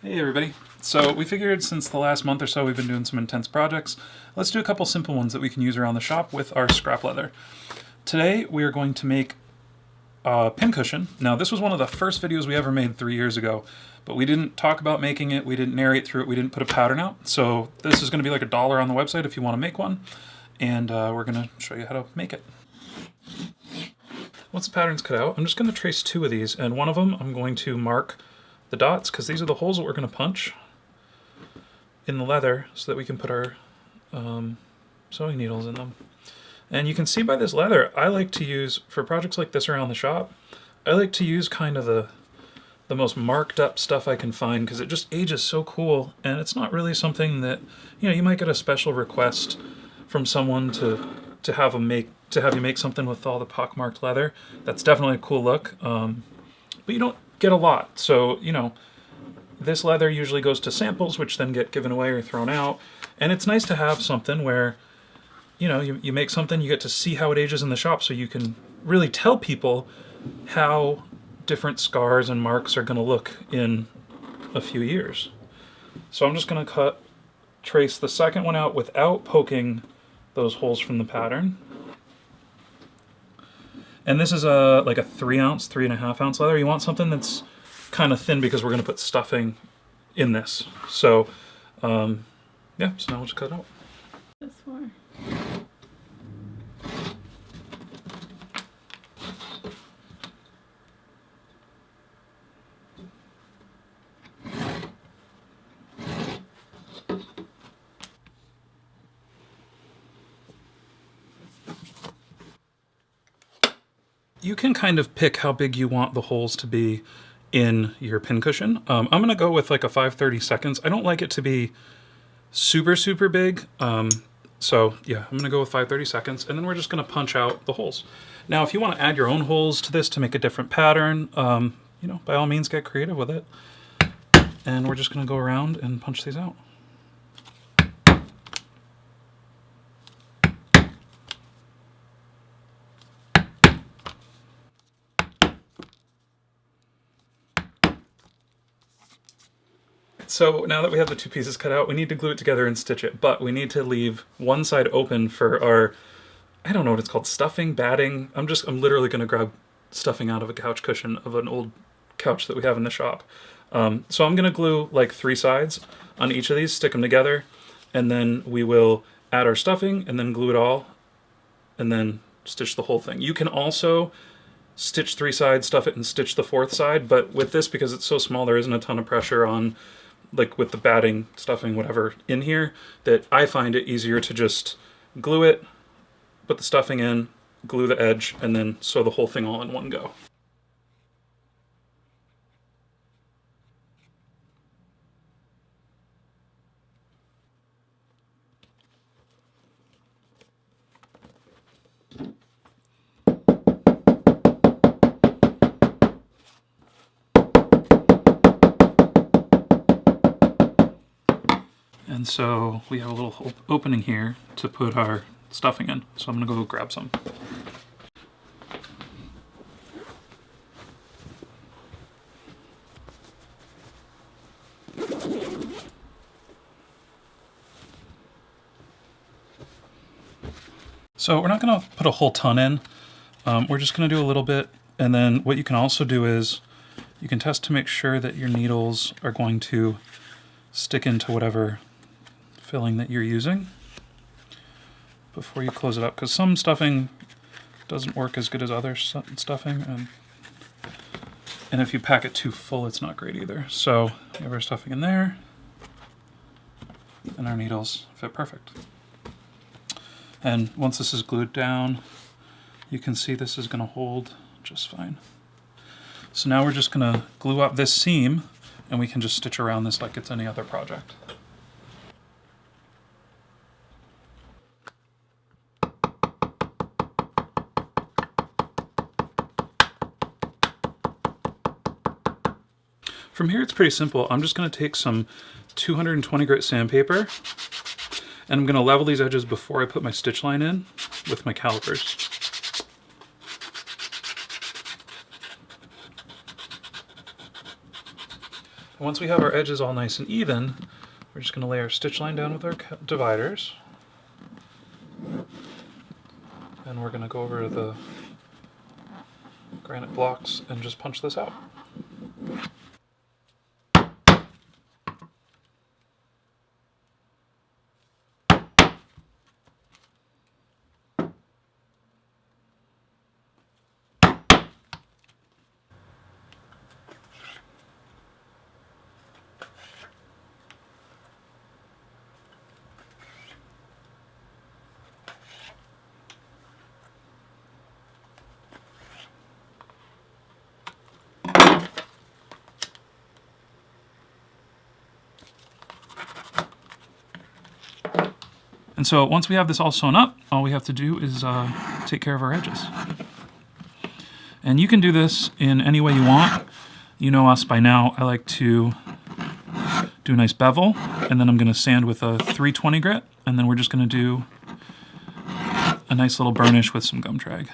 Hey everybody. So we figured since the last month or so we've been doing some intense projects, let's do a couple simple ones that we can use around the shop with our scrap leather. Today we are going to make a pincushion. Now this was one of the first videos we ever made 3 years ago, but we didn't talk about making it, we didn't narrate through it, we didn't put a pattern out. So this is going to be like $1 on the website if you want to make one, and we're going to show you how to make it. Once the pattern's cut out, I'm just going to trace 2 of these, and one of them I'm going to mark the dots, because these are the holes that we're going to punch in the leather so that we can put our sewing needles in them. And you can see by this leather, I like to use, for projects like this around the shop, I like to use kind of the most marked up stuff I can find, because it just ages so cool, and it's not really something that, you know, you might get a special request from someone to have you make something with all the pockmarked leather. That's definitely a cool look, but you don't get a lot. So, you know, this leather usually goes to samples, which then get given away or thrown out. And it's nice to have something where, you know, you make something, you get to see how it ages in the shop, so you can really tell people how different scars and marks are going to look in a few years. So I'm just going to trace the second one out without poking those holes from the pattern. And this is like a 3-ounce, 3.5 ounce leather. You want something that's kind of thin because we're going to put stuffing in this. So, yeah, so now we'll just cut it out. This one. You can kind of pick how big you want the holes to be in your pincushion. I'm going to go with like a 5/32. I don't like it to be super, super big. So yeah, I'm going to go with 5/32, and then we're just going to punch out the holes. Now, if you want to add your own holes to this to make a different pattern, you know, by all means get creative with it. And we're just going to go around and punch these out. So now that we have the 2 pieces cut out, we need to glue it together and stitch it, but we need to leave one side open for our, I don't know what it's called, stuffing, batting. I'm literally going to grab stuffing out of a couch cushion of an old couch that we have in the shop. So I'm going to glue like 3 sides on each of these, stick them together, and then we will add our stuffing and then glue it all, and then stitch the whole thing. You can also stitch 3 sides, stuff it, and stitch the 4th side, but with this, because it's so small, there isn't a ton of pressure on, like with the batting, stuffing, whatever in here, that I find it easier to just glue it, put the stuffing in, glue the edge, and then sew the whole thing all in one go. And so we have a little opening here to put our stuffing in. So I'm going to go grab some. So we're not going to put a whole ton in. We're just going to do a little bit. And then what you can also do is you can test to make sure that your needles are going to stick into whatever filling that you're using before you close it up, because some stuffing doesn't work as good as other stuffing, and if you pack it too full, it's not great either. So we have our stuffing in there, and our needles fit perfect. And once this is glued down, you can see this is going to hold just fine. So now we're just going to glue up this seam, and we can just stitch around this like it's any other project. From here, it's pretty simple. I'm just going to take some 220 grit sandpaper, and I'm going to level these edges before I put my stitch line in with my calipers. Once we have our edges all nice and even, we're just going to lay our stitch line down with our dividers. And we're going to go over the granite blocks and just punch this out. And so once we have this all sewn up, all we have to do is take care of our edges. And you can do this in any way you want. You know us by now. I like to do a nice bevel, and then I'm going to sand with a 320 grit, and then we're just going to do a nice little burnish with some gum trag.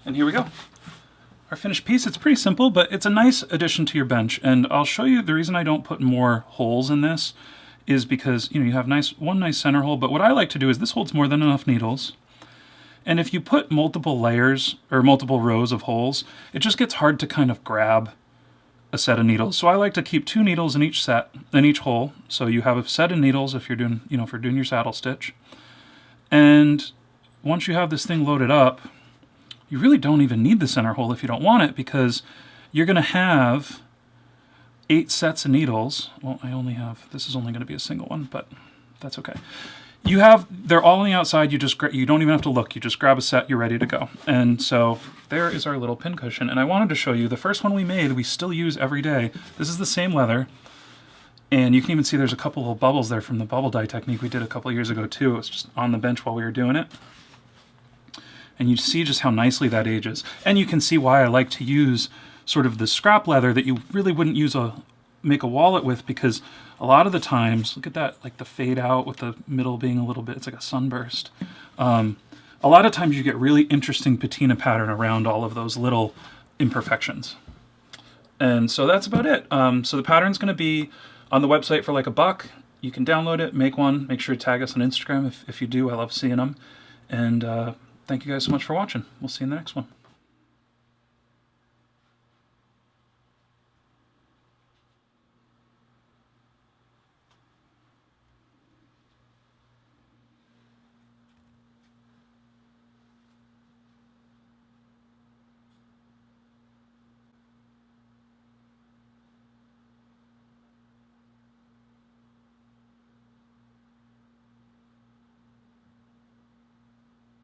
And here we go. Our finished piece. It's pretty simple, but it's a nice addition to your bench. And I'll show you the reason I don't put more holes in this is because, you know, you have one nice center hole, but what I like to do is this holds more than enough needles. And if you put multiple layers or multiple rows of holes, it just gets hard to kind of grab a set of needles. So I like to keep 2 needles in each hole. So you have a set of needles if you're doing, you know, if you're doing your saddle stitch. And once you have this thing loaded up, you really don't even need the center hole if you don't want it, because you're going to have 8 sets of needles. Well, this is only going to be a single one, but that's okay. They're all on the outside. You don't even have to look. You just grab a set, you're ready to go. And so there is our little pin cushion. And I wanted to show you the first one we made, we still use every day. This is the same leather. And you can even see there's a couple of bubbles there from the bubble dye technique we did a couple of years ago too. It was just on the bench while we were doing it. And you see just how nicely that ages. And you can see why I like to use sort of the scrap leather that you really wouldn't make a wallet with, because a lot of the times, look at that, like the fade out with the middle being a little bit, it's like a sunburst. A lot of times you get really interesting patina pattern around all of those little imperfections. And so that's about it. So the pattern's going to be on the website for like $1. You can download it, make one, make sure to tag us on Instagram if you do. I love seeing them. And thank you guys so much for watching. We'll see you in the next one.